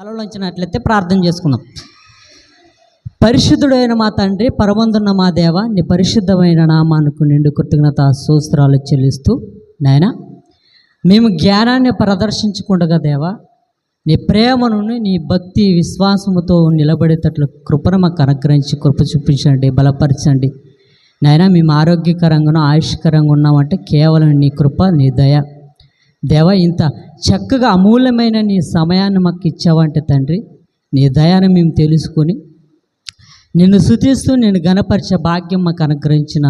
తలలోంచినట్లయితే ప్రార్థన చేసుకుందాం. పరిశుద్ధుడైన మా తండ్రి, పరమందున్న మా దేవ, నీ పరిశుద్ధమైన నామానికి నిండు కృతజ్ఞత స్తోత్రాలు చెల్లిస్తూ, నాయన మేము జ్ఞానాన్ని ప్రదర్శించకుండా దేవా, నీ ప్రేమను, నీ భక్తి విశ్వాసముతో నిలబడేటట్లు కృపను మాకు అనుగ్రహించి కృప చూపించండి, బలపరచండి. నాయన మేము ఆరోగ్యకరంగానూ ఆయుష్కరంగా ఉన్నామంటే కేవలం నీ కృప, నీ దయ. దేవా, ఇంత చక్కగా అమూల్యమైన నీ సమయాన్ని మాకు ఇచ్చావంటే తండ్రి, నీ దయాన్ని మేము తెలుసుకొని నిన్ను స్తుతిస్తూ నేను ఘనపరిచే భాగ్యం మాకు అనుగ్రహించిన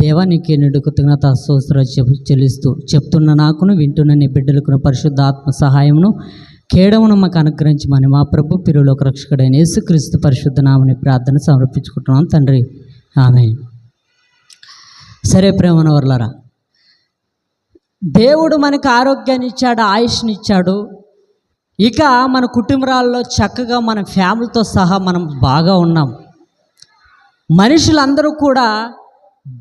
దేవా, నీకే నిండు కృతజ్ఞత స్తోత్రాలు చెల్లిస్తూ చెప్తున్న నాకును వింటున్న నీ బిడ్డలకును పరిశుద్ధాత్మ సహాయమును కేడమును మాకు అనుగ్రహించమని మా ప్రభు పిరులోక రక్షకుడైన యేసుక్రీస్తు పరిశుద్ధ నామని ప్రార్థన సమర్పించుకుంటున్నాం తండ్రి, ఆమేన్. సరే ప్రేమన వర్లారా, దేవుడు మనకు ఆరోగ్యాన్ని ఇచ్చాడు, ఆయుష్ని ఇచ్చాడు. ఇక మన కుటుంబాల్లో చక్కగా మన ఫ్యామిలీతో సహా మనం బాగా ఉన్నాం. మనుషులందరూ కూడా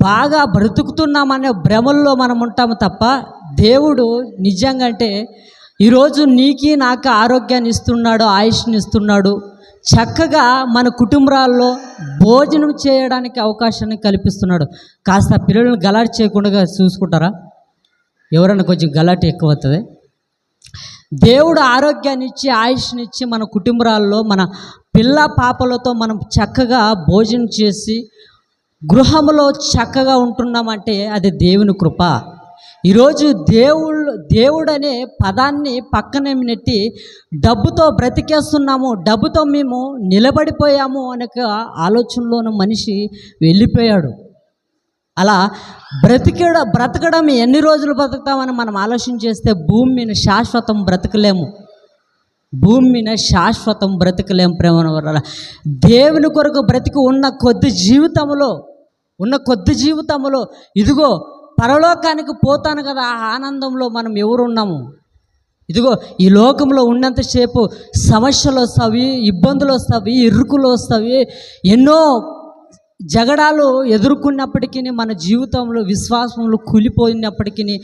బాగా బ్రతుకుతున్నామనే భ్రమల్లో మనం ఉంటాము తప్ప, దేవుడు నిజంగా అంటే ఈరోజు నీకి నాకు ఆరోగ్యాన్ని ఇస్తున్నాడు, ఆయుష్ని ఇస్తున్నాడు. చక్కగా మన కుటుంబాల్లో భోజనం చేయడానికి అవకాశాన్ని కల్పిస్తున్నాడు. కాస్త పిల్లలను గలాట్ చేయకుండా చూసుకుంటారా? ఎవరైనా కొంచెం గలాట్ ఎక్కువ అవుతుంది. దేవుడు ఆరోగ్యాన్ని ఇచ్చి ఆయుష్ని ఇచ్చి మన కుటుంబాల్లో మన పిల్ల పాపలతో మనం చక్కగా భోజనం చేసి గృహంలో చక్కగా ఉంటున్నామంటే అది దేవుని కృప. ఈరోజు దేవుడు అనే పదాన్ని పక్కనే నెట్టి డబ్బుతో బ్రతికేస్తున్నాము, డబ్బుతో మేము నిలబడిపోయాము అనే ఆలోచనలోని మనిషి వెళ్ళిపోయాడు. అలా బ్రతకడం ఎన్ని రోజులు బ్రతుకుతామని మనం ఆలోచన చేస్తే భూమి మీద శాశ్వతం బ్రతకలేము, భూమి మీద శాశ్వతం బ్రతకలేము. ప్రేమ వల్ల దేవుని కొరకు బ్రతికి ఉన్న కొద్ది జీవితంలో ఇదిగో పరలోకానికి పోతాను కదా, ఆ ఆనందంలో మనం ఎవరున్నాము? ఇదిగో ఈ లోకంలో ఉన్నంతసేపు సమస్యలు వస్తాయి, ఇబ్బందులు వస్తాయి, ఇరుకులు వస్తాయి, ఎన్నో జగడాలు ఎదుర్కొన్నప్పటికీ మన జీవితంలో విశ్వాసంలో కూలిపోయినప్పటికీ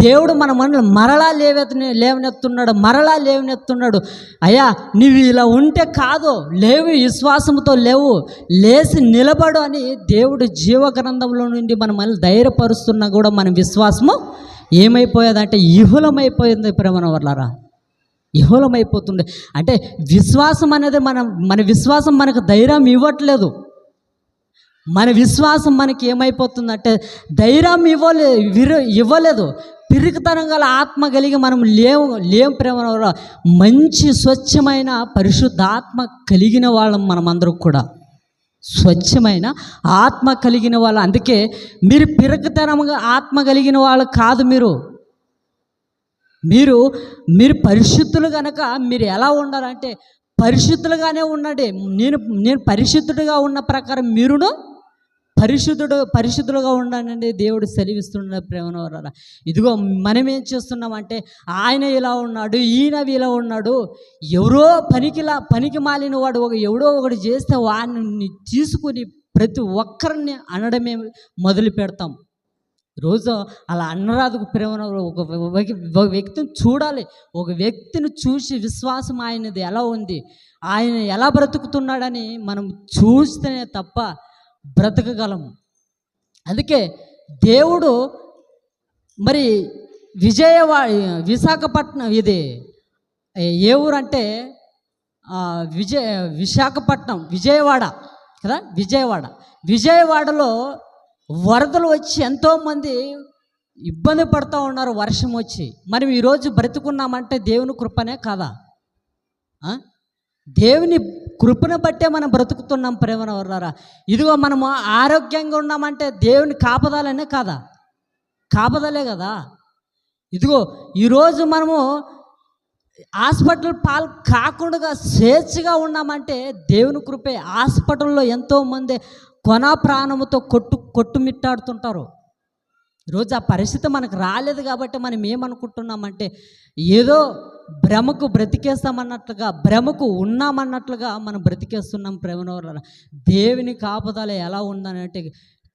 దేవుడు మన మనల్ని మరలా లేవనెత్తున్నాడు. అయ్యా, నువ్వు ఇలా ఉంటే కాదు, లేవు, విశ్వాసంతో లేవు, లేచి నిలబడు అని దేవుడు జీవగ్రంథంలో నుండి మన మనల్ని ధైర్యపరుస్తున్నా కూడా మన విశ్వాసము ఏమైపోయేదంటే ఇహులమైపోయింది. ప్రేమన వర్లారా, ఇహులమైపోతుంది. అంటే విశ్వాసం అనేది మన విశ్వాసం మనకు ధైర్యం ఇవ్వట్లేదు. మన విశ్వాసం మనకి ఏమైపోతుందంటే ధైర్యం ఇవ్వలేదు. పిరికితనం గల ఆత్మ కలిగి మనం లేం ప్రేమ. మంచి స్వచ్ఛమైన పరిశుద్ధాత్మ కలిగిన వాళ్ళం మనమందరం కూడా, స్వచ్ఛమైన ఆత్మ కలిగిన వాళ్ళు. అందుకే మీరు పిరికితనంగా ఆత్మ కలిగిన వాళ్ళు కాదు. మీరు పరిశుద్ధులు కనుక మీరు ఎలా ఉండాలంటే పరిశుద్ధులుగానే ఉండండి. నేను పరిశుద్ధుడిగా ఉన్న ప్రకారం మీరును పరిశుద్ధులుగా ఉండాలండి దేవుడు సెలవిస్తున్న ప్రేమను వల్ల. ఇదిగో మనం ఏం చేస్తున్నామంటే ఆయన ఇలా ఉన్నాడు, ఈయన ఇలా ఉన్నాడు, ఎవరో పనికి మాలిన వాడు ఎవడో ఒకటి చేస్తే వాడిని తీసుకుని ప్రతి ఒక్కరిని అనడమే మొదలు పెడతాం. రోజు అలా అన్నరాదుకు ప్రేమ. ఒక వ్యక్తిని చూడాలి, ఒక వ్యక్తిని చూసి విశ్వాసం ఆయనది ఎలా ఉంది, ఆయన ఎలా బ్రతుకుతున్నాడని మనం చూస్తేనే తప్ప బ్రతకగలము. అందుకే దేవుడు మరి విశాఖపట్నం, ఇది ఏ ఊరంటే విజయవాడ కదా, విజయవాడలో వరదలు వచ్చి ఎంతోమంది ఇబ్బంది పడుతూ ఉన్నారు వర్షం వచ్చి. మనం ఈరోజు బ్రతుకున్నామంటే దేవుని కృపనే కాదా? దేవుని కృపను బట్టే మనం బ్రతుకుతున్నాం ప్రేమన వర్లారా. ఇదిగో మనము ఆరోగ్యంగా ఉన్నామంటే దేవుని కాపదాలనే కాదా? కాపదలే కదా. ఇదిగో ఈరోజు మనము హాస్పిటల్ పాలు కాకుండా స్వేచ్ఛగా ఉన్నామంటే దేవుని కృపే. హాస్పిటల్లో ఎంతోమంది కొన ప్రాణముతో కొట్టుమిట్టాడుతుంటారు. ఈరోజు ఆ పరిస్థితి మనకు రాలేదు కాబట్టి మనం ఏమనుకుంటున్నామంటే ఏదో భ్రమకు బ్రతికేస్తామన్నట్లుగా, భ్రమకు ఉన్నామన్నట్లుగా మనం బ్రతికేస్తున్నాం ప్రేమన వల్ల. దేవుని కాపుదల ఎలా ఉందనంటే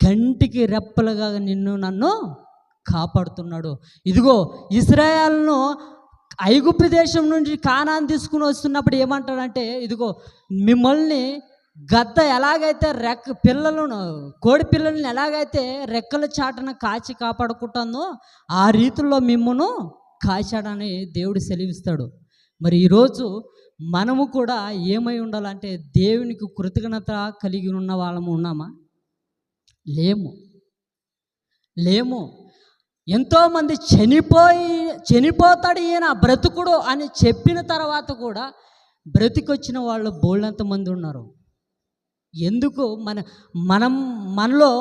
కంటికి రెప్పలుగా నన్ను కాపాడుతున్నాడు. ఇదిగో ఇశ్రాయేలును ఐగుప్తు దేశం నుంచి కానాను తీసుకుని వస్తున్నప్పుడు ఏమంటాడంటే, ఇదిగో మిమ్మల్ని గద్ద ఎలాగైతే కోడి పిల్లలను ఎలాగైతే రెక్కల చాటున కాచి కాపాడుకుంటుందో ఆ రీతిలో మిమ్మను కాచాడని దేవుడు సెలవిస్తాడు. మరి ఈరోజు మనము కూడా ఏమై ఉండాలంటే దేవునికి కృతజ్ఞత కలిగి ఉన్న వాళ్ళము ఉన్నామా? లేము. ఎంతోమంది చనిపోతాడు ఈయన బ్రతుకుడు అని చెప్పిన తర్వాత కూడా బ్రతికొచ్చిన వాళ్ళు బోళ్ళంతమంది ఉన్నారు. ఎందుకు? మనలో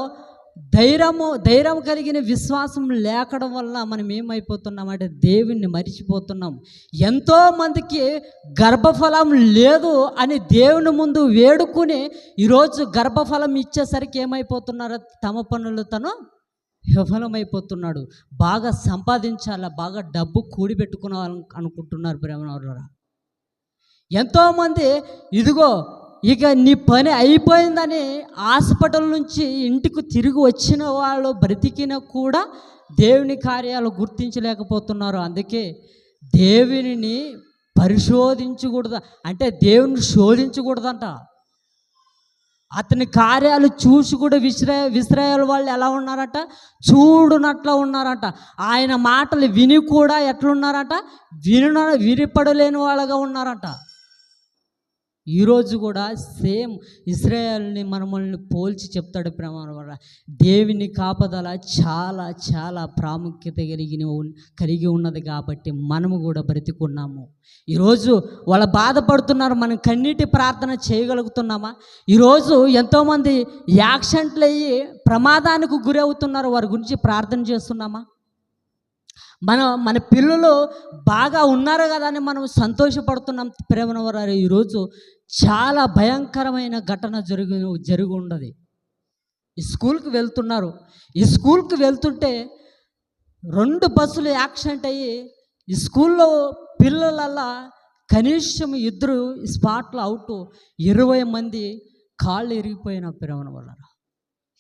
ధైర్యం కలిగిన విశ్వాసం లేకడం వల్ల మనం ఏమైపోతున్నామంటే దేవుణ్ణి మరిచిపోతున్నాం. ఎంతోమందికి గర్భఫలం లేదు అని దేవుని ముందు వేడుకుని ఈరోజు గర్భఫలం ఇచ్చేసరికి ఏమైపోతున్నారు? తమ పనులు తను విఫలమైపోతున్నాడు. బాగా సంపాదించాలా, బాగా డబ్బు కూడిపెట్టుకోవాలని అనుకుంటున్నారు ప్రేమనవరులారా. ఎంతోమంది ఇదిగో ఇక నీ పని అయిపోయిందని హాస్పిటల్ నుంచి ఇంటికి తిరిగి వచ్చిన వాళ్ళు బ్రతికిన కూడా దేవుని కార్యాలు గుర్తించలేకపోతున్నారు. అందుకే దేవుని పరిశోధించకూడదు, అంటే దేవుని శోధించకూడదంట. అతని కార్యాలు చూసి కూడా ఇశ్రాయేలు వాళ్ళు ఎలా ఉన్నారట? చూడునట్లా ఉన్నారట. ఆయన మాటలు విని కూడా ఎట్లున్నారట? వినిపడలేని వాళ్ళగా ఉన్నారట. ఈరోజు కూడా సేమ్ ఇశ్రాయేలుని మనల్ని పోల్చి చెప్తాడు ప్రేమ వల్ల. దేవుని కాపదల చాలా చాలా ప్రాముఖ్యత కలిగి ఉన్నది కాబట్టి మనము కూడా బ్రతికున్నాము. ఈరోజు వాళ్ళు బాధపడుతున్నారు, మనం కన్నీటి ప్రార్థన చేయగలుగుతున్నామా? ఈరోజు ఎంతోమంది యాక్సిడెంట్లు అయ్యి ప్రమాదానికి గురి అవుతున్నారు, వారి గురించి ప్రార్థన చేస్తున్నామా? మన పిల్లలు బాగా ఉన్నారు కదా అని మనం సంతోషపడుతున్నాం ప్రేమన వారు. ఈరోజు చాలా భయంకరమైన ఘటన జరిగి ఉండదు. ఈ స్కూల్కి వెళ్తున్నారు, ఈ స్కూల్కి వెళ్తుంటే 2 బస్సులు యాక్సిడెంట్ అయ్యి ఈ స్కూల్లో పిల్లలల్లా కనీసం 2 స్పాట్లో అవుట్, 20 మంది కాళ్ళు ఇరిగిపోయిన ప్రేమన వల్ల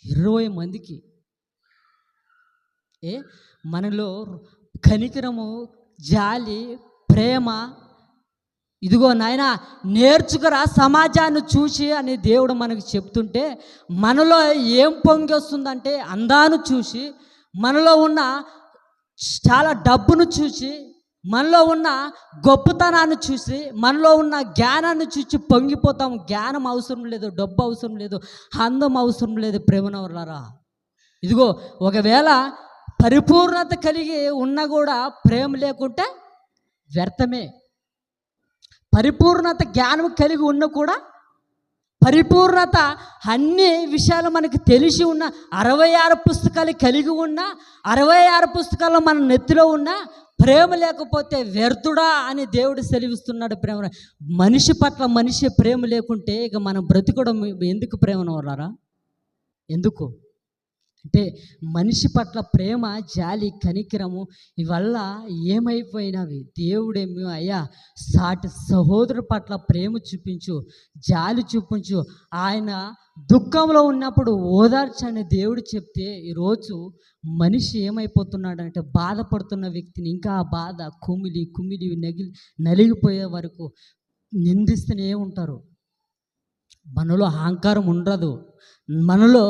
20 మందికి. మనలో కనికరము, జాలి, ప్రేమ, ఇదిగో నాయన నేర్చుకురా సమాజాన్ని చూసి అని దేవుడు మనకు చెప్తుంటే మనలో ఏం పొంగి వస్తుందంటే అందాన్ని చూసి, మనలో ఉన్న చాలా డబ్బును చూసి, మనలో ఉన్న గొప్పతనాన్ని చూసి, మనలో ఉన్న జ్ఞానాన్ని చూసి పొంగిపోతాం. జ్ఞానం అవసరం లేదు, డబ్బు అవసరం లేదు, అందం అవసరం లేదు ప్రేమనవర్లారా. ఇదిగో ఒకవేళ పరిపూర్ణత కలిగి ఉన్నా కూడా ప్రేమ లేకుంటే వ్యర్థమే. పరిపూర్ణత జ్ఞానం కలిగి ఉన్న కూడా పరిపూర్ణత అన్ని విషయాలు మనకు తెలిసి ఉన్న 66 పుస్తకాలు కలిగి ఉన్న 66 పుస్తకాలు మన నెత్తిలో ఉన్న ప్రేమ లేకపోతే వ్యర్థుడా అని దేవుడు సెలవిస్తున్నాడు. ప్రేమ మనిషి పట్ల మనిషి ప్రేమ లేకుంటే ఇక మనం బ్రతికడం ఎందుకు ప్రేమను వల్లారా? ఎందుకు అంటే మనిషి పట్ల ప్రేమ, జాలి, కనికరము ఇవల్ల ఏమైపోయినవి? దేవుడేమో అయ్యా సాటి సహోదరు పట్ల ప్రేమ చూపించు, జాలి చూపించు, ఆయన దుఃఖంలో ఉన్నప్పుడు ఓదార్చని దేవుడు చెప్తే ఈరోజు మనిషి ఏమైపోతున్నాడంటే బాధపడుతున్న వ్యక్తిని ఇంకా ఆ బాధ కుమిలి నలిగిపోయే వరకు నిందిస్తూనే ఉంటారు. మనలో అహంకారం ఉండదు, మనలో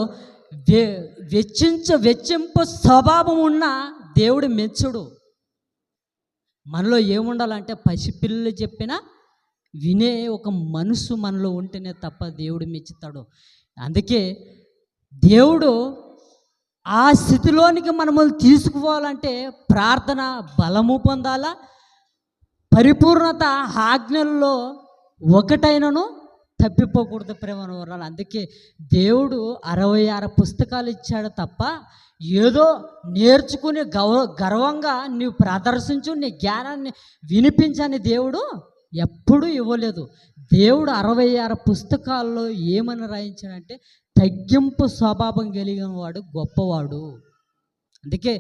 వెచ్చింపు స్వభావం ఉన్న దేవుడు మెచ్చుడు. మనలో ఏముండాలంటే పసిపిల్లలు చెప్పినా వినే ఒక మనసు మనలో ఉంటేనే తప్ప దేవుడు మెచ్చుతాడు. అందుకే దేవుడు ఆ స్థితిలోనికి మనము తీసుకుపోవాలంటే ప్రార్థన బలము పొందాలా, పరిపూర్ణత ఆజ్ఞల్లో ఒకటైనను తప్పిపోకూడదు ప్రేమను వరాలు. అందుకే దేవుడు 66 పుస్తకాలు ఇచ్చాడు తప్ప ఏదో నేర్చుకుని గర్వంగా నీవు ప్రదర్శించు, నీ జ్ఞానాన్ని వినిపించని దేవుడు ఎప్పుడూ ఇవ్వలేదు. దేవుడు 66 పుస్తకాల్లో ఏమని రాయించాడంటే తగ్గింపు స్వభావం కలిగిన వాడు గొప్పవాడు. అందుకే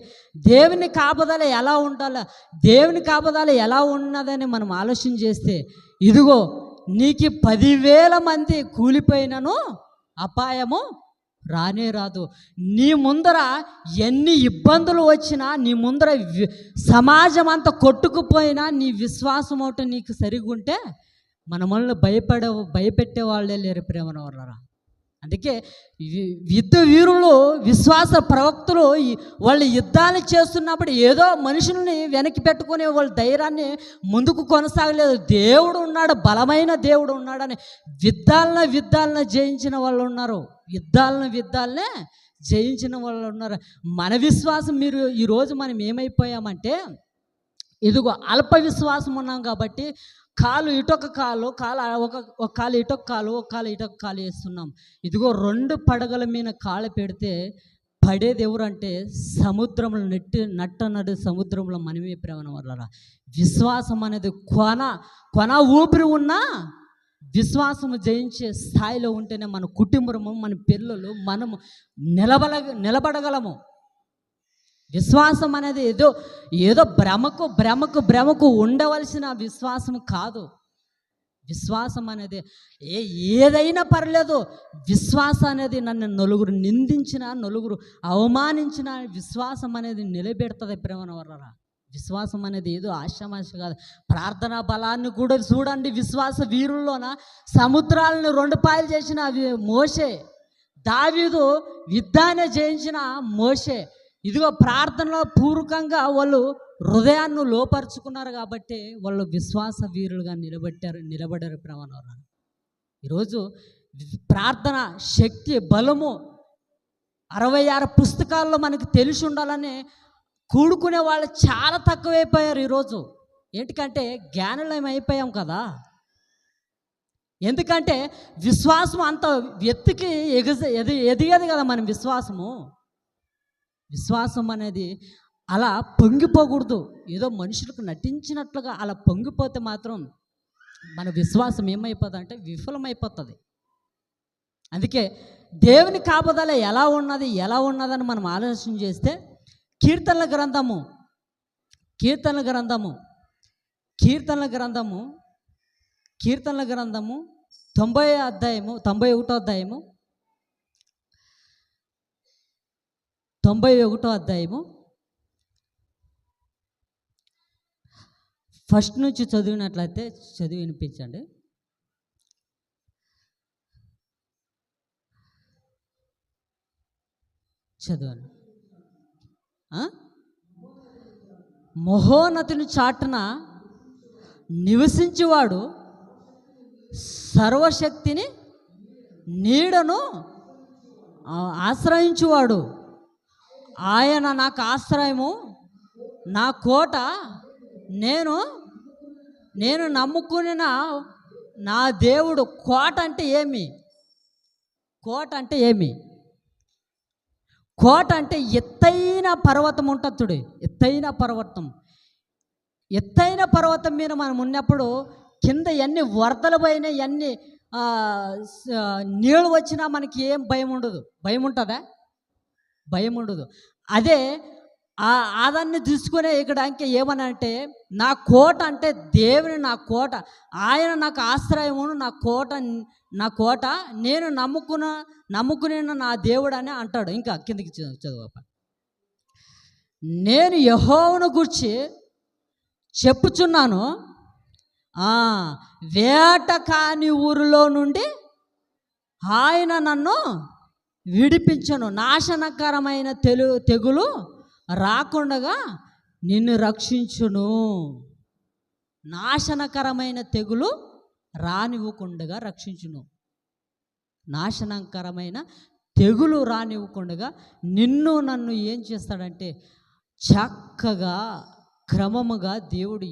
దేవుని కాపుదల ఎలా ఉండాలో, దేవుని కాపుదల ఎలా ఉన్నదని మనం ఆలోచన చేస్తే ఇదిగో నీకు 10,000 మంది కూలిపోయినను అపాయము రానే రాదు. నీ ముందర ఎన్ని ఇబ్బందులు వచ్చినా, నీ ముందర సమాజం అంతా కొట్టుకుపోయినా, నీ విశ్వాసం ఒకటి నీకు సరిగుంటే మనల్ని భయపెట్టే వాళ్ళే లేరు ప్రేమన వాళ్ళరా. అందుకే యుద్ధ వీరులు, విశ్వాస ప్రవక్తలు వాళ్ళు యుద్ధాలు చేస్తున్నప్పుడు ఏదో మనుషుల్ని వెనక్కి పెట్టుకునే వాళ్ళ ధైర్యాన్ని ముందుకు కొనసాగలేదు. దేవుడు ఉన్నాడు, బలమైన దేవుడు ఉన్నాడని యుద్ధాలను జయించిన వాళ్ళు ఉన్నారు. యుద్ధాలనే జయించిన వాళ్ళు ఉన్నారు. మన విశ్వాసం ఈరోజు మనం ఏమైపోయామంటే, ఇదిగో అల్ప విశ్వాసం ఉన్నాం కాబట్టి కాలు ఇటొక కాలు ఒక కాలు ఇటొక కాలు, ఒక కాలు ఇటొక కాలు వేస్తున్నాం. ఇదిగో 2 పడగల మీద కాలు పెడితే పడేది ఎవరంటే సముద్రంలో నడు సముద్రంలో మనమే ప్రేమన వల్ల. విశ్వాసం అనేది కొన ఊపిరి ఉన్నా విశ్వాసము జయించే స్థాయిలో ఉంటేనే మన కుటుంబము, మన పిల్లలు, మనము నిలబడగలము. విశ్వాసం అనేది ఏదో భ్రమకు ఉండవలసిన విశ్వాసం కాదు. విశ్వాసం అనేది ఏదైనా పర్లేదు. విశ్వాసం అనేది నన్ను నలుగురు నిందించినా, నలుగురు అవమానించిన విశ్వాసం అనేది నిలబెడుతుంది ప్రేమన వర్రా. విశ్వాసం అనేది ఏదో ఆశామాష కాదు. ప్రార్థనా బలాన్ని కూడా చూడండి. విశ్వాస వీరుల్లోన సముద్రాలను 2 పాయలు చేసిన మోషే, దావీదు యుద్ధాన్ని జయించిన మోషే. ఇదిగో ప్రార్థనలో పూర్వకంగా వాళ్ళు హృదయాన్ని లోపరుచుకున్నారు కాబట్టి వాళ్ళు విశ్వాస వీరులుగా నిలబడారు ప్రేమను. ఈరోజు ప్రార్థన శక్తి, బలము 66 పుస్తకాల్లో మనకు తెలిసి ఉండాలని కూడుకునే వాళ్ళు చాలా తక్కువైపోయారు ఈరోజు. ఎందుకంటే జ్ఞానులం అయిపోయాం కదా. ఎందుకంటే విశ్వాసం అంత ఎత్తుకి ఎదిగేది కదా మన విశ్వాసం అనేది అలా పొంగిపోకూడదు. ఏదో మనుషులకు నటించినట్లుగా అలా పొంగిపోతే మాత్రం మన విశ్వాసం ఏమైపోతుంది అంటే విఫలమైపోతుంది. అందుకే దేవుని కాపుదల ఎలా ఉన్నదని మనం ఆలోచన చేస్తే కీర్తనల గ్రంథము 91వ అధ్యాయము 91వ అధ్యాయము ఫస్ట్ నుంచి చదివినట్లయితే చదివి వినిపించండి. చదవండి. మహోన్నతుని చాటున నివసించువాడు, సర్వశక్తిని నీడను ఆశ్రయించువాడు. ఆయన నాకు ఆశ్రయము, నా కోట, నేను నమ్ముకున్న నా దేవుడు. కోట అంటే ఏమి? కోట అంటే ఎత్తైన పర్వతం ఉంటుంది. ఎత్తైన పర్వతం మీద మనం ఉన్నప్పుడు కింద ఎన్ని వరదలు పోయినా, ఎన్ని నీళ్ళు వచ్చినా మనకి ఏం భయం ఉండదు. భయం ఉంటుందా? భయం ఉండదు. అదే ఆదాన్ని తీసుకునే ఇక్కడ ఇంకా ఏమనంటే, నా కోట అంటే దేవుని నా కోట, ఆయన నాకు ఆశ్రయమును, నా కోట, నేను నమ్ముకునే నా దేవుడు అని అంటాడు. ఇంకా కిందకి చదువు. నేను యెహోవాను గూర్చి చెప్పుచున్నాను, వేట కాని ఊరిలో నుండి ఆయన నన్ను విడిపించను, నాశనకరమైన తెగులు రాకుండా నిన్ను రక్షించును. నాశనకరమైన తెగులు రానివ్వకుండా రక్షించును. నాశనకరమైన తెగులు రానివ్వకుండా నన్ను ఏం చేస్తాడంటే చక్కగా క్రమముగా దేవుడు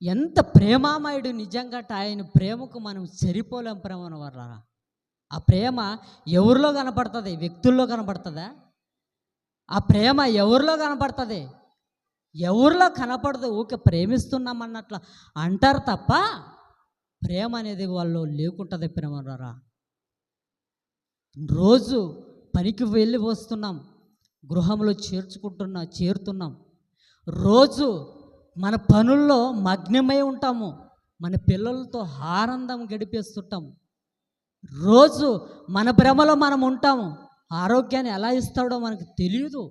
ఎంత ప్రేమామయుడు. నిజంగా ఆయన ప్రేమకు మనం సరిపోలేం ప్రేమను వర్రా. ఆ ప్రేమ ఎవరిలో కనపడుతుంది? వ్యక్తుల్లో కనపడుతుందా? ఆ ప్రేమ ఎవరిలో కనపడుతుంది? ఎవరిలో కనపడదు. ఊకే ప్రేమిస్తున్నామన్నట్లు అంటారు తప్ప ప్రేమ అనేది వాళ్ళు లేకుంటుంది ప్రేమరా. రోజు పనికి వెళ్ళి వస్తున్నాం, గృహంలో చేరుతున్నాం. రోజు మన పనుల్లో మగ్నమై ఉంటాము, మన పిల్లలతో ఆనందం గడిపేస్తుంటాము. రోజు మన భ్రమలో మనం ఉంటాము. ఆరోగ్యాన్ని ఎలా ఇస్తాడో మనకు తెలియదు.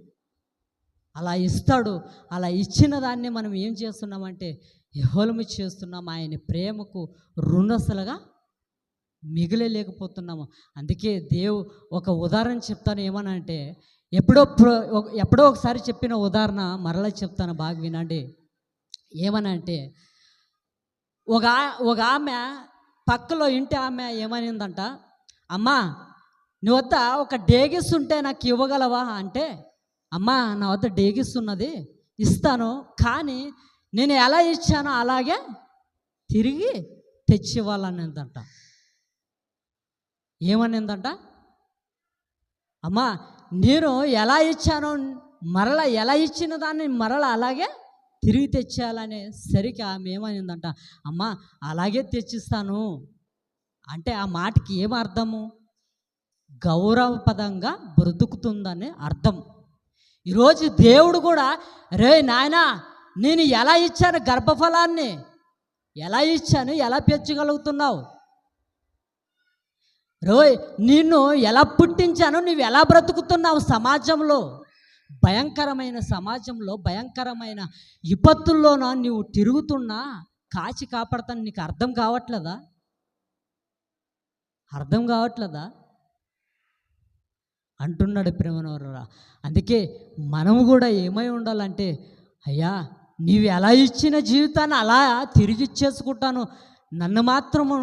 అలా ఇస్తాడు. అలా ఇచ్చిన దాన్ని మనం ఏం చేస్తున్నామంటే యెహోవాము చేస్తున్నాం. ఆయన ప్రేమకు రుణస్తులుగా మిగిలలేకపోతున్నాము. అందుకే ఒక ఉదాహరణ చెప్తాను. ఏమనంటే ఎప్పుడో ఒకసారి చెప్పిన ఉదాహరణ మరలా చెప్తాను, బాగా వినండి. ఏమనంటే ఒక ఆమె పక్కలో ఇంటి ఆమె ఏమనిందంట, అమ్మా నీ వద్ద ఒక డేగిస్ ఉంటే నాకు ఇవ్వగలవా అంటే, అమ్మా నా వద్ద డేగిస్ ఉన్నది, ఇస్తాను, కానీ నేను ఎలా ఇచ్చానో అలాగే తిరిగి తెచ్చి ఇవ్వాలనిందంట. ఏమనిందంట, అమ్మా నేను ఎలా ఇచ్చానో మరలా ఎలా ఇచ్చిన దాన్ని మరలా అలాగే తిరిగి తెచ్చేయాలనే సరికి ఆమె ఏమనిందంట, అమ్మా అలాగే తెచ్చిస్తాను అంటే ఆ మాటకి ఏం అర్థము? గౌరవపదంగా బ్రతుకుతుందని అర్థం. ఈరోజు దేవుడు కూడా, రే నాయనా నేను ఎలా ఇచ్చాను గర్భఫలాన్ని, ఎలా ఇచ్చాను, ఎలా పెంచగలుగుతున్నావు, రోయ్ నిన్ను ఎలా పుట్టించాను, నువ్వు ఎలా బ్రతుకుతున్నావు సమాజంలో, భయంకరమైన సమాజంలో, భయంకరమైన విపత్తుల్లోన నువ్వు తిరుగుతున్నా కాచి కాపాడతాను. నీకు అర్థం కావట్లేదా? అర్థం కావట్లేదా అంటున్నాడు ప్రేమనవరా. అందుకే మనము కూడా ఏమై ఉండాలంటే, అయ్యా నీవు ఎలా ఇచ్చిన జీవితాన్ని అలా తిరిగి ఇచ్చేసుకుంటాను, నన్ను మాత్రము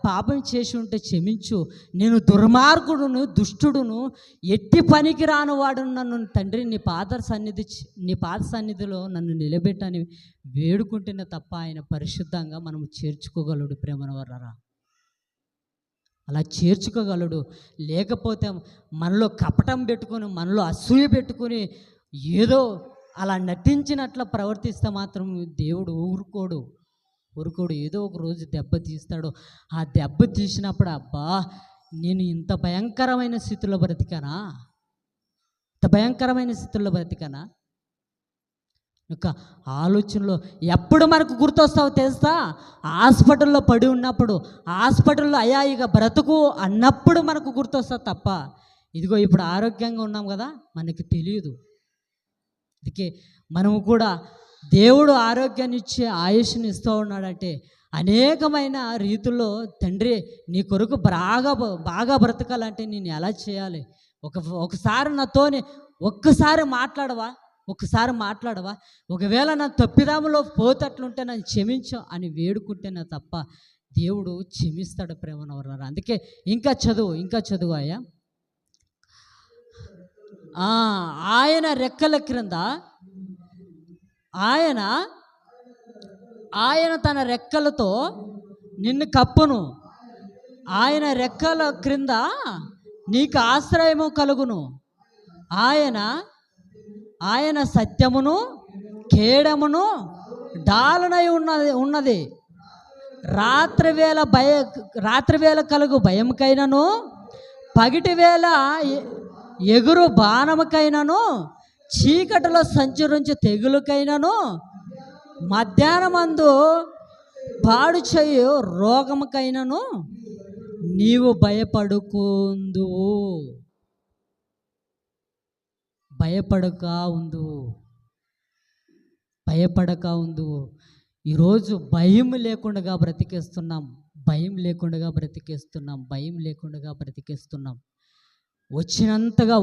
పాపం చేసి ఉంటే క్షమించు, నేను దుర్మార్గుడును దుష్టుడును ఎట్టి పనికి రాను వాడు, నన్ను తండ్రి నీ పాద సన్నిధిలో నన్ను నిలబెట్టని వేడుకుంటేనే తప్ప ఆయన పరిశుద్ధంగా మనం చేర్చుకోగలడు ప్రేమనవరా. అలా చేర్చుకోగలడు. లేకపోతే మనలో కపటం పెట్టుకొని, మనలో అసూయ పెట్టుకొని ఏదో అలా నటించినట్లు ప్రవర్తిస్తే మాత్రం దేవుడు ఊరుకోడు. ఏదో ఒక రోజు దెబ్బ తీస్తాడు. ఆ దెబ్బ తీసినప్పుడు అబ్బా నేను ఇంత భయంకరమైన స్థితిలో బ్రతికానా, యొక్క ఆలోచనలో ఎప్పుడు మనకు గుర్తొస్తావో తెలుసా? హాస్పిటల్లో పడి ఉన్నప్పుడు, హాస్పిటల్లో అయ్యా ఇక బ్రతుకు అన్నప్పుడు మనకు గుర్తొస్తుంది తప్ప, ఇదిగో ఇప్పుడు ఆరోగ్యంగా ఉన్నాం కదా మనకి తెలియదు. అందుకే మనము కూడా దేవుడు ఆరోగ్యాన్ని ఇచ్చే ఆయుష్ని ఇస్తూ ఉన్నాడంటే అనేకమైన రీతుల్లో, తండ్రి నీ కొరకు బాగా బ్రతకాలంటే నేను ఎలా చేయాలి, ఒకసారి నాతోని ఒక్కసారి మాట్లాడవా, ఒకవేళ నా తప్పిదాములో పోతట్లుంటే నన్ను క్షమించు అని వేడుకుంటేనే తప్ప దేవుడు క్షమిస్తాడు ప్రేమనవరారు. అందుకే ఇంకా చదువు అయ్యా. ఆయన రెక్కల క్రింద ఆయన తన రెక్కలతో నిన్ను కప్పును, ఆయన రెక్కల క్రింద నీకు ఆశ్రయము కలుగును, ఆయన సత్యమును కేడమును డాలనై ఉన్నది. రాత్రివేళ కలుగు భయంకైనను, పగటివేళ ఎగురు బాణముకైనను, చీకటిలో సంచరించు తెగులుకైనను, మధ్యాహ్నమందు పాడు చేయు రోగముకైనను నీవు భయపడక ఉందు. ఈరోజు భయం లేకుండా బ్రతికేస్తున్నాం. వచ్చినంతగా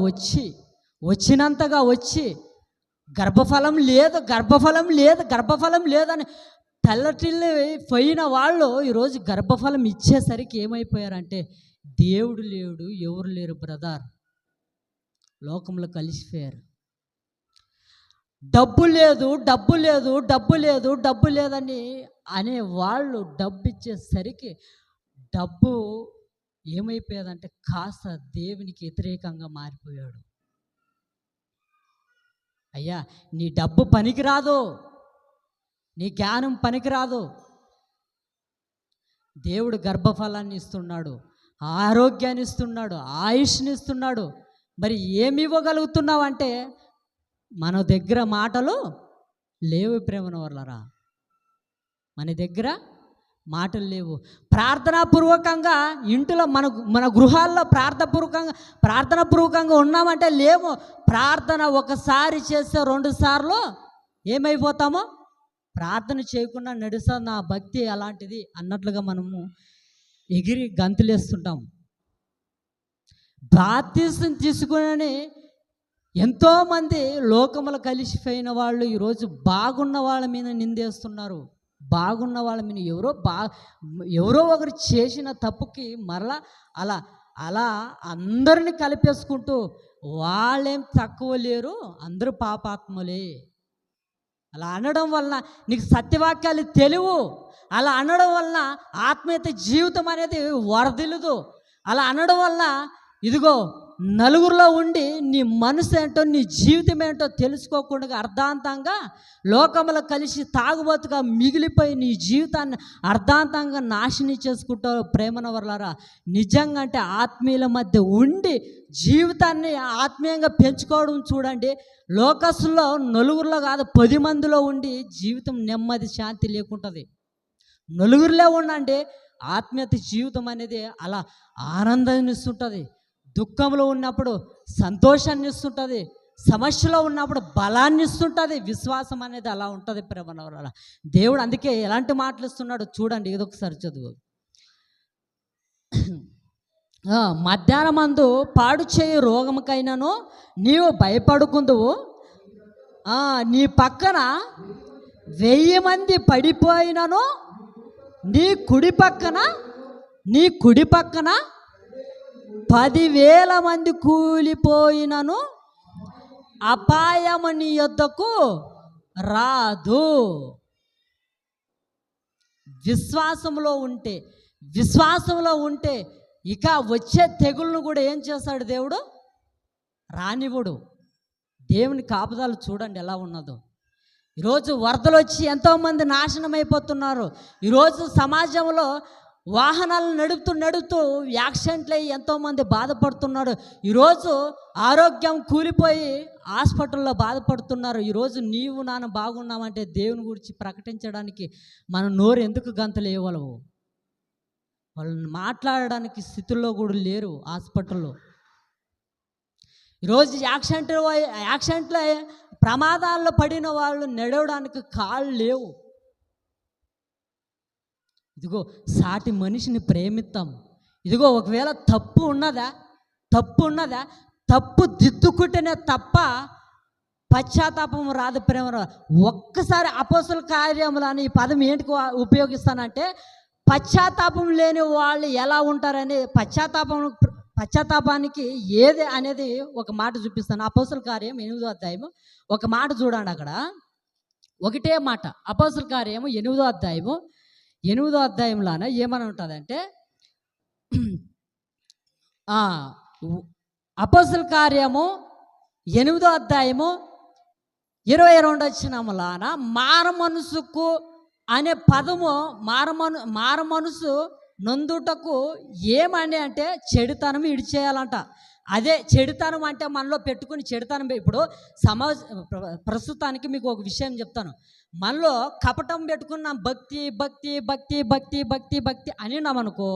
వచ్చి గర్భఫలం లేదని తల్లటిల్లి పోయిన వాళ్ళు ఈరోజు గర్భఫలం ఇచ్చేసరికి ఏమైపోయారంటే, దేవుడు లేడు, ఎవరు లేరు బ్రదర్, లోకంలో కలిసిపోయారు. డబ్బు లేదని అనేవాళ్ళు డబ్బు ఇచ్చేసరికి డబ్బు ఏమైపోయేదంటే కాస్త దేవునికి వ్యతిరేకంగా మారిపోయాడు. అయ్యా నీ డబ్బు పనికిరాదు, నీ జ్ఞానం పనికిరాదు. దేవుడు గర్భఫలాన్ని ఇస్తున్నాడు, ఆరోగ్యాన్ని ఇస్తున్నాడు, ఆయుష్ని ఇస్తున్నాడు. మరి ఏమి ఇవ్వగలుగుతున్నావు అంటే మన దగ్గర మాటలు లేవు ప్రేమనవర్లరా. మన దగ్గర మాటలు లేవు. ప్రార్థనాపూర్వకంగా ఇంటిలో మన గృహాల్లో ప్రార్థనాపూర్వకంగా ఉన్నామంటే లేము. ప్రార్థన ఒకసారి చేస్తే 2 సార్లు ఏమైపోతామో, ప్రార్థన చేయకుండా నడుస్తా నా భక్తి అలాంటిది అన్నట్లుగా మనము ఎగిరి గంతులేస్తుంటాం. బాప్తిసం తీసుకుని ఎంతోమంది లోకములు కలిసిపోయిన వాళ్ళు ఈరోజు బాగున్న వాళ్ళ మీద నిందేస్తున్నారు. బాగున్న వాళ్ళ మీద ఎవరో ఒకరు చేసిన తప్పుకి మరలా అలా అలా అందరిని కలిపేసుకుంటూ వాళ్ళేం తక్కువ లేరు, అందరూ పాపాత్ములే. అలా అనడం వలన నీకు సత్యవాక్యాలు తెలివు. అలా అనడం వలన ఆత్మీయత జీవితం అనేది వరదిల్లదు. అలా అనడం వలన ఇదిగో నలుగురిలో ఉండి నీ మనసు ఏంటో, నీ జీవితం ఏంటో తెలుసుకోకుండా అర్ధాంతంగా లోకంలో కలిసి తాగుబోతుగా మిగిలిపోయి నీ జీవితాన్ని అర్ధాంతంగా నాశనం చేసుకుంటావు. ప్రేమన వర్లారా, నిజంగా అంటే ఆత్మీయుల మధ్య ఉండి జీవితాన్ని ఆత్మీయంగా పెంచుకోవడం చూడండి. లోకస్తుల్లో నలుగురిలో కాదు 10 మందిలో ఉండి జీవితం నెమ్మది శాంతి లేకుంటుంది. నలుగురిలో ఉండండి, ఆత్మీయత జీవితం అనేది అలా ఆనందాన్ని ఇస్తుంటుంది. దుఃఖంలో ఉన్నప్పుడు సంతోషాన్ని ఇస్తుంటుంది, సమస్యలో ఉన్నప్పుడు బలాన్ని ఇస్తుంటుంది. విశ్వాసం అనేది అలా ఉంటుంది ప్రేమన వల్ల. దేవుడు అందుకే ఎలాంటి మాటలు ఇస్తున్నాడు చూడండి, ఇదొకసారి చదువు. మధ్యాహ్నమందు పాడు చేయు రోగముకైనాను నీవు భయపడుకుందువు. నీ పక్కన 1000 మంది పడిపోయినను నీ కుడి పక్కన 10,000 మంది కూలిపోయినను అపాయము నీ యొద్దకు రాదు. విశ్వాసంలో ఉంటే ఇక వచ్చే తెగుళ్ళను కూడా ఏం చేస్తాడు దేవుడు? రానివ్వడు. దేవుని కాపుదలు చూడండి ఎలా ఉన్నదో. ఈరోజు వరదలు వచ్చి ఎంతోమంది నాశనం అయిపోతున్నారు. ఈరోజు సమాజంలో వాహనాలు నడుపుతూ యాక్సిడెంట్లు అయ్యి ఎంతోమంది బాధపడుతున్నారు. ఈరోజు ఆరోగ్యం కూలిపోయి హాస్పిటల్లో బాధపడుతున్నారు. ఈరోజు నీవు నాన్న బాగున్నామంటే దేవుని గురించి ప్రకటించడానికి మన నోరు ఎందుకు గంతలు వేయగలవు? వాళ్ళని మాట్లాడడానికి స్థితిలో కూడా లేరు హాస్పిటల్లో. ఈరోజు యాక్సిడెంట్లో ప్రమాదాల్లో పడిన వాళ్ళు నడవడానికి కాళ్ళు లేవు. ఇదిగో సాటి మనిషిని ప్రేమిస్తాం. ఇదిగో ఒకవేళ తప్పు ఉన్నదా తప్పు దిద్దుకుంటేనే తప్ప పశ్చాత్తాపం రాదు ప్రేమ. ఒక్కసారి అపోస్తుల కార్యములు అని ఈ పదం ఏంటికి ఉపయోగిస్తానంటే, పశ్చాత్తాపం లేని వాళ్ళు ఎలా ఉంటారని పశ్చాత్తాపానికి ఏది అనేది ఒక మాట చూపిస్తాను. అపోస్తుల కార్యం 8వ అధ్యాయము ఒక మాట చూడండి. అక్కడ ఒకటే మాట. అపోస్తుల కార్యము 8వ అధ్యాయము 8వ అధ్యాయంలోనే ఏమని ఉంటుందంటే, అపోస్తుల కార్యము 8వ అధ్యాయము 22వ వచనములాన మారమనసుకు అనే పదము మారమనసు నొందుటకు ఏమని అంటే చెడుతనం ఇడిచేయాలంట. అదే చెడుతనం అంటే మనలో పెట్టుకుని చెడుతనం. ఇప్పుడు ప్రస్తుతానికి మీకు ఒక విషయం చెప్తాను. మనలో కపటం పెట్టుకున్న భక్తి భక్తి భక్తి భక్తి భక్తి భక్తి అని ఉన్నామనుకో,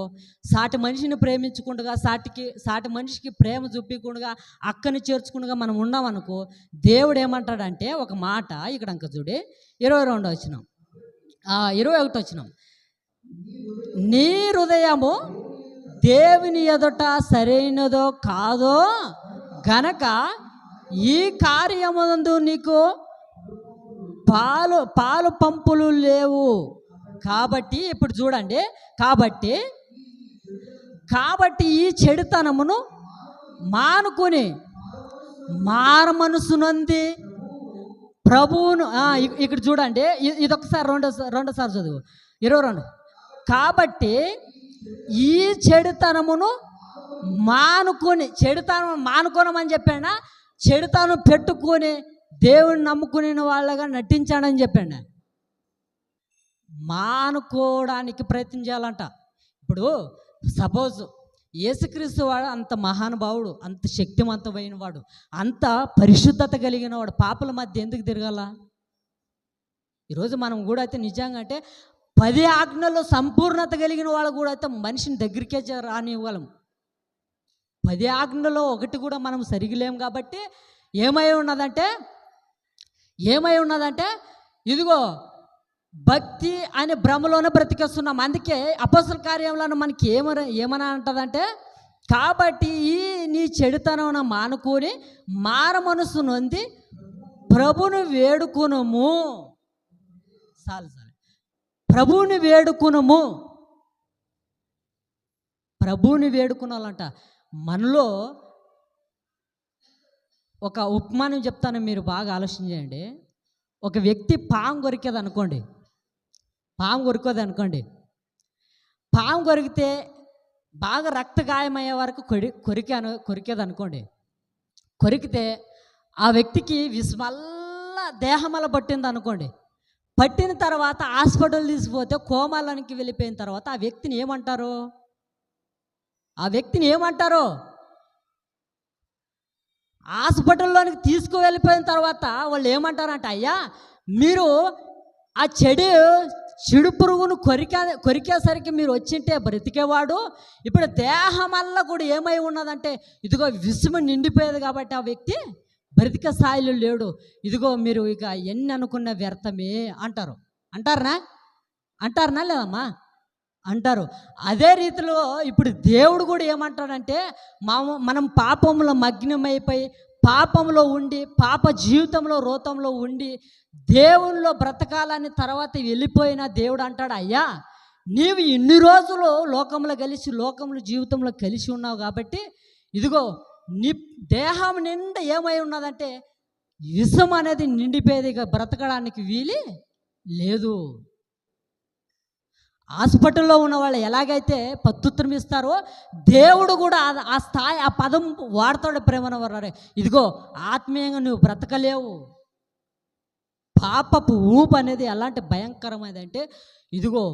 సాటి మనిషిని ప్రేమించుకుండగా సాటి మనిషికి ప్రేమ చూపించకుండా అక్కని చేర్చుకుండగా మనం ఉన్నామనుకో, దేవుడు ఏమంటాడంటే ఒక మాట ఇక్కడ అంక చూడే 22వ వచనం 21వ వచనం, నీ హృదయము దేవుని ఎదుట సరైనదో కాదో గనక ఈ కార్యమునందు నీకు పాలు పంపులు లేవు. కాబట్టి ఇప్పుడు చూడండి, కాబట్టి ఈ చెడుతనమును మానుకొని మారమనసునంది ప్రభువును. ఇక్కడ చూడండి, ఇదొకసారి రెండోసారి చదువు 22. కాబట్టి ఈ చెడుతనమును మానుకోనమని చెప్పాను. చెడుతనం పెట్టుకొని దేవుని నమ్ముకునే వాళ్ళగా నటించాడని చెప్పాను. మానుకోవడానికి ప్రయత్నం చేయాలంట. ఇప్పుడు సపోజ్ యేసుక్రీస్తు వాడు అంత మహానుభావుడు, అంత శక్తివంతమైన వాడు, అంత పరిశుద్ధత కలిగిన వాడు పాపల మధ్య ఎందుకు తిరగాల? ఈరోజు మనం కూడా అయితే నిజంగా అంటే 10 ఆజ్ఞల్లో సంపూర్ణత కలిగిన వాళ్ళు కూడా అయితే మనిషిని దగ్గరికే రానివ్వగలం. 10 ఆజ్ఞలో ఒకటి కూడా మనం సరిగిలేం కాబట్టి ఏమై ఉన్నదంటే ఇదిగో భక్తి అనే భ్రమలోనే బ్రతికేస్తున్నాం. అందుకే అపొస్తలుల కార్యములను మనకి ఏమని అంటదంటే, కాబట్టి ఈ నీ చెడుతనం మానుకొని మార మనసు నొంది ప్రభుని వేడుకునము. చాలు ప్రభువుని వేడుకునాలంట. మనలో ఒక ఉపమానం చెప్తాను, మీరు బాగా ఆలోచన చేయండి. ఒక వ్యక్తి పాము కొరికేది అనుకోండి. పాము కొరికితే బాగా రక్త గాయమయ్యే వరకు కొరికేది అనుకోండి. కొరికితే ఆ వ్యక్తికి విస్మల్లా దేహమల పట్టింది అనుకోండి. పట్టిన తర్వాత హాస్పిటల్ తీసుకుపోతే కోమాలోనికి వెళ్ళిపోయిన తర్వాత ఆ వ్యక్తిని ఏమంటారు? హాస్పిటల్లోనికి తీసుకువెళ్ళిపోయిన తర్వాత వాళ్ళు ఏమంటారంట, అయ్యా మీరు ఆ చెడు పురుగును కొరికేసరికి మీరు వచ్చింటే బ్రతికేవాడు, ఇప్పుడు దేహమల్లా కూడా ఏమై ఉన్నదంటే ఇదిగో విసుము నిండిపోయేది కాబట్టి ఆ వ్యక్తి బ్రతిక స్థాయిలో లేడు. ఇదిగో మీరు ఇక ఎన్ని అనుకున్న వ్యర్థమే అంటారనా లేదమ్మా? అంటారు. అదే రీతిలో ఇప్పుడు దేవుడు కూడా ఏమంటాడంటే, మనం పాపంలో మగ్నమైపోయి పాపంలో ఉండి పాప జీవితంలో రోతంలో ఉండి దేవునిలో బ్రతకాలని తర్వాత వెళ్ళిపోయిన దేవుడు అంటాడు, అయ్యా నీవు ఇన్ని రోజులు లోకంలో జీవితంలో కలిసి ఉన్నావు కాబట్టి ఇదిగో నీ దేహం నిండా ఏమై ఉన్నదంటే విషం అనేది నిండిపోయేది, ఇక బ్రతకడానికి వీలు లేదు. హాస్పిటల్లో ఉన్న వాళ్ళు ఎలాగైతే ప్రత్యుత్తరం ఇస్తారో దేవుడు కూడా ఆ స్థాయి ఆ పదం వాడతాడు. ప్రేమన వారు, ఇదిగో ఆత్మీయంగా నువ్వు బ్రతకలేవు. పాపపు ఊపు అనేది ఎలాంటి భయంకరమైనది అంటే, ఇదిగో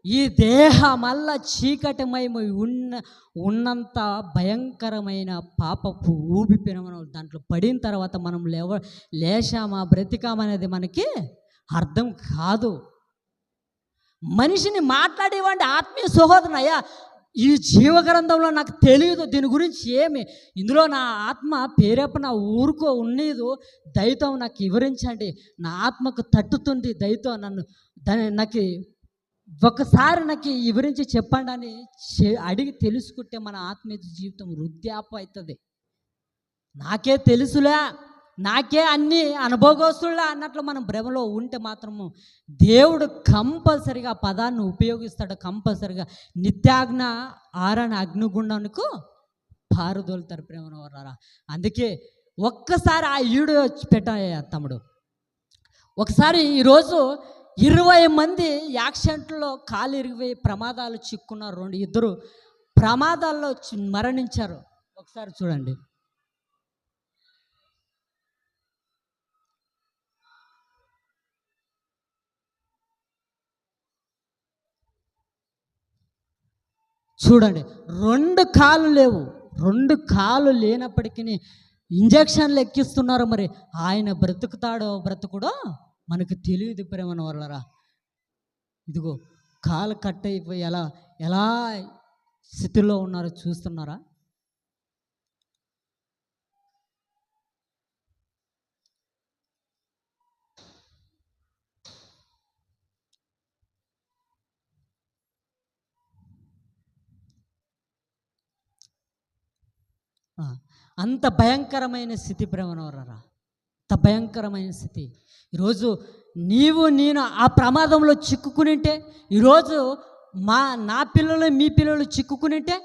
ఈ దేహమల్లా చీకటిమై ఉన్నంత భయంకరమైన పాపపు ఊపి ప్రేమన దాంట్లో పడిన తర్వాత మనం లేచామా బ్రతికామనేది మనకి అర్థం కాదు. మనిషిని మాట్లాడేవాడి ఆత్మీయ సహోదరుడు, అయ్యా ఈ జీవగ్రంథంలో నాకు తెలియదు దీని గురించి ఏమి, ఇందులో నా ఆత్మ పేరేపన ఊరుకో ఉన్నది, దయతో నాకు వివరించండి, నా ఆత్మకు తట్టుతుంది, దయతో నాకు ఒకసారి నాకు వివరించి చెప్పండి అని అడిగి తెలుసుకుంటే మన ఆత్మీయ జీవితం వృద్ధాప్యం అవుతుంది. నాకే తెలుసులే, నాకే అన్ని అనుభవస్తులా అన్నట్లు మనం భ్రమలో ఉంటే మాత్రము దేవుడు కంపల్సరిగా పదాన్ని ఉపయోగిస్తాడు. కంపల్సరిగా నిత్యాగ్న ఆరని అగ్నిగుండానికి పారుదోలుతారు ప్రేమను వర్రారా. అందుకే ఒక్కసారి ఆ ఈడు పెట్టాయ తమ్ముడు, ఒకసారి ఈరోజు 20 మంది యాక్సిడెంట్లో కాలు ఇరిగిపోయి ప్రమాదాలు చిక్కున్నారు. ఇద్దరు ప్రమాదాల్లో మరణించారు. ఒకసారి చూడండి. చూడండి, 2 కాళ్ళు లేవు. 2 కాళ్ళు లేనప్పటికీ ఇంజక్షన్లు ఎక్కిస్తున్నారు. మరి ఆయన బ్రతుకుడో మనకు తెలియదు ప్రేమన వల్లరా. ఇదిగో కాలు కట్ అయిపోయి ఎలా స్థితిలో ఉన్నారో చూస్తున్నారా? అంత భయంకరమైన స్థితి ప్రేమనవరారా, అంత భయంకరమైన స్థితి. ఈరోజు నేను ఆ ప్రమాదంలో చిక్కుకునింటే, ఈరోజు నా పిల్లలు మీ పిల్లలు చిక్కుకునింటే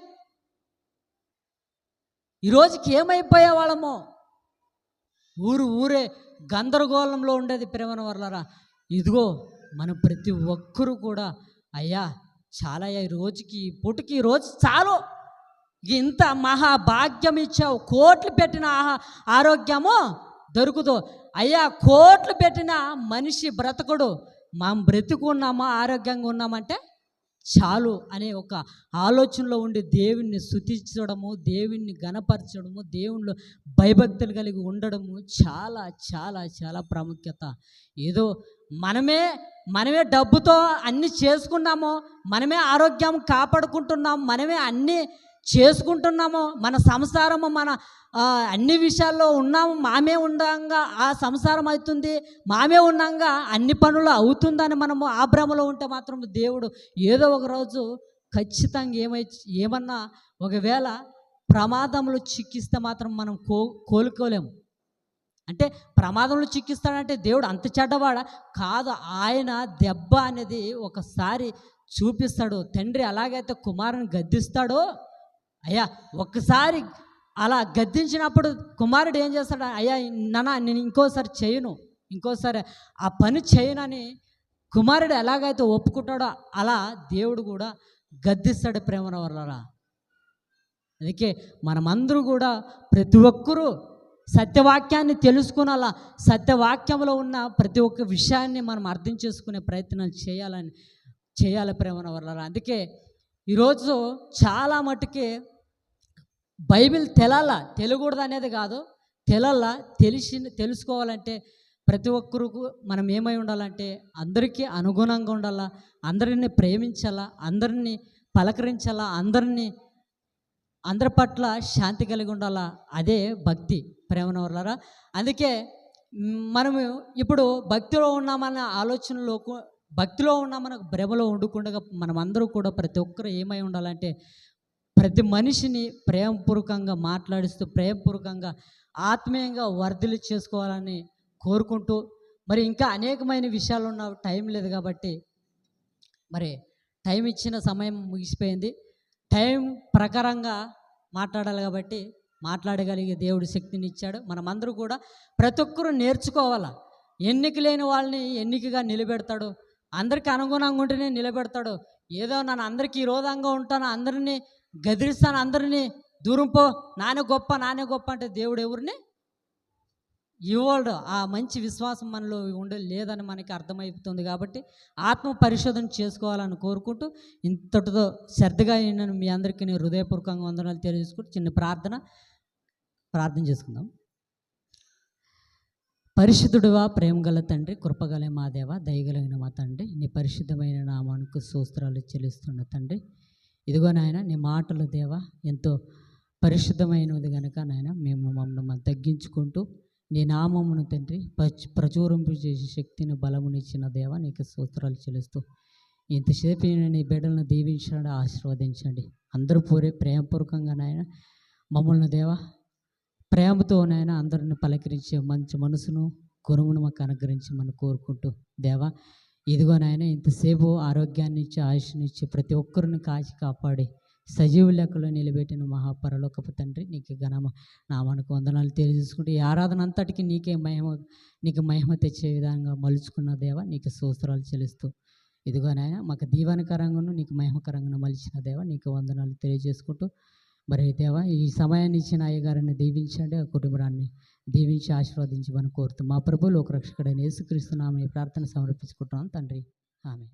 ఈరోజుకి ఏమైపోయే వాళ్ళమో. ఊరే గందరగోళంలో ఉండేది ప్రేమనవర్లరా. ఇదిగో మనం ప్రతి ఒక్కరూ కూడా, అయ్యా చాలా ఈ రోజుకి పూటకి ఈరోజు చాలు, ఇంత మహాభాగ్యం ఇచ్చావు, కోట్లు పెట్టిన ఆరోగ్యము దొరుకుదు. అయ్యా కోట్లు పెట్టిన మనిషి బ్రతకుడు, మనం బ్రతుకున్నామా ఆరోగ్యంగా ఉన్నామంటే చాలు అనే ఒక ఆలోచనలో ఉండి దేవుణ్ణి స్తుతించడము, దేవుణ్ణి గణపరచడము, దేవుళ్ళు భయభక్తులు కలిగి ఉండడము చాలా చాలా చాలా ప్రాముఖ్యత. ఏదో మనమే మనమే డబ్బుతో అన్నీ చేసుకున్నాము, మనమే ఆరోగ్యం కాపాడుకుంటున్నాము, మనమే అన్నీ చేసుకుంటున్నాము, మన సంసారము మన అన్ని విషయాల్లో ఉన్నాము, మామే ఉండంగా ఆ సంసారం అవుతుంది, మామే ఉండంగా అన్ని పనులు అవుతుందని మనము ఆ భ్రమలో ఉంటే మాత్రం దేవుడు ఏదో ఒక రోజు ఖచ్చితంగా ఏమన్నా ఒకవేళ ప్రమాదంలో చిక్కిస్తే మాత్రం మనం కోలుకోలేము. అంటే ప్రమాదంలో చిక్కిస్తాడంటే దేవుడు అంత చెడ్డవాడా కాదు. ఆయన దెబ్బ అనేది ఒకసారి చూపిస్తాడు. తండ్రి ఎలాగైతే కుమారుని గద్దిస్తాడో, అయ్యా ఒక్కసారి అలా గద్దించినప్పుడు కుమారుడు ఏం చేస్తాడు, అయ్యా నాన్న నేను ఇంకోసారి చేయను, ఇంకోసారి ఆ పని చేయనని కుమారుడు ఎలాగైతే ఒప్పుకుంటాడో అలా దేవుడు కూడా గద్దిస్తాడు ప్రేమన వల్ల. అందుకే మనమందరూ కూడా ప్రతి ఒక్కరూ సత్యవాక్యాన్ని తెలుసుకునేలా, సత్యవాక్యంలో ఉన్న ప్రతి ఒక్క విషయాన్ని మనం అర్థం చేసుకునే ప్రయత్నం చేయాలి ప్రేమన వల్ల. అందుకే ఈరోజు చాలా మటుకి బైబిల్ తెలియకూడదు అనేది కాదు, తెలుసుకోవాలంటే ప్రతి ఒక్కరికి మనం ఏమై ఉండాలంటే అందరికీ అనుగుణంగా ఉండాలా, అందరినీ ప్రేమించాలా, అందరినీ పలకరించాలా, అందరి పట్ల శాంతి కలిగి ఉండాలా. అదే భక్తి ప్రేమన వల్ల. అందుకే మనము ఇప్పుడు భక్తిలో ఉన్నామన్న ఆలోచనలో, భక్తిలో ఉన్నామన్న భ్రమలో ఉండకుండా మనం అందరూ కూడా ప్రతి ఒక్కరు ఏమై ఉండాలంటే ప్రతి మనిషిని ప్రేమపూర్వకంగా మాట్లాడిస్తూ ప్రేమపూర్వకంగా ఆత్మీయంగా వర్ధిల్లు చేసుకోవాలని కోరుకుంటూ, మరి ఇంకా అనేకమైన విషయాలు ఉన్న టైం లేదు కాబట్టి, మరి టైం ఇచ్చిన సమయం ముగిసిపోయింది. టైం ప్రకారంగా మాట్లాడాలి కాబట్టి మాట్లాడగలిగే దేవుడు శక్తిని ఇచ్చాడు. మనమందరూ కూడా ప్రతి ఒక్కరూ నేర్చుకోవాలా. ఎన్నిక లేని వాళ్ళని ఎన్నికగా నిలబెడతాడు, అందరికీ అనుగుణంగా ఉంటేనే నిలబెడతాడు. ఏదో నన్ను అందరికీ విరోధంగా ఉంటాను, అందరినీ గదిరిస్తాను, అందరినీ దూరం పో, నానే గొప్ప అంటే దేవుడు ఎవరిని ఇవ్వడు. ఆ మంచి విశ్వాసం మనలో లేదని మనకి అర్థమైపోతుంది. కాబట్టి ఆత్మ పరిశోధన చేసుకోవాలని కోరుకుంటూ ఇంతటితో శ్రద్ధగా నేను మీ అందరికీ నేను హృదయపూర్వకంగా వందనాలు తెలియజేసుకుంటూ చిన్న ప్రార్థన చేసుకుందాం. పరిశుద్ధుడువా, ప్రేమ గల తండ్రి, కృపగల మా దేవ, దయగలిగిన మా తండ్రి, నీ పరిశుద్ధమైన నామానికి స్తోత్రాలు చెల్లిస్తున్న తండ్రి, ఇదిగో నాయన నీ మాటలు దేవ ఎంతో పరిశుద్ధమైనది కనుక నాయన మేము మమ్మల్ని తగ్గించుకుంటూ నీ నామమును తండ్రి ప్రచురింపు చేసే శక్తిని బలమునిచ్చిన దేవ నీకు స్తోత్రాలు చెల్లిస్తూ ఇంతసేపు నీ బిడ్డలను దీవించండి, ఆశీర్వదించండి. అందరూ ప్రేమపూర్వకంగా నాయన మమ్మల్ని దేవ ప్రేమతో నాయన అందరిని పలకరించే మంచి మనసును గుణమును మాకు అనుగ్రహించి మనం కోరుకుంటూ దేవా ఇదిగో నాయన ఇంతసేపు ఆరోగ్యాన్ని ఇచ్చి ఆయుష్నిచ్చి ప్రతి ఒక్కరిని కాచి కాపాడి సజీవ లెక్కలో నిలబెట్టిన మహాపరలోకపు తండ్రి నీకు నామానికి వందనాలు తెలియజేసుకుంటూ ఈ ఆరాధన అంతటికి నీకు మహిమ తెచ్చే విధంగా మలుచుకున్న దేవ నీకు స్తోత్రాలు చెల్లిస్తూ ఇదిగో నాయన మాకు దీవెనకరంగాను నీకు మహిమకరంగా మలిచిన దేవ నీకు వందనాలు తెలియజేసుకుంటూ మరి దేవ ఈ సమయాన్ని ఇచ్చిన అయ్యగారిని దీవించండి, ఆ కుటుంబాన్ని దీవించి ఆశీర్వదించి మనం కోరుతాం. మా ప్రభువు లోకరక్షకుడైన యేసుక్రీస్తు నామమున ప్రార్థన సమర్పించుకుంటున్నాం తండ్రి, ఆమేన్.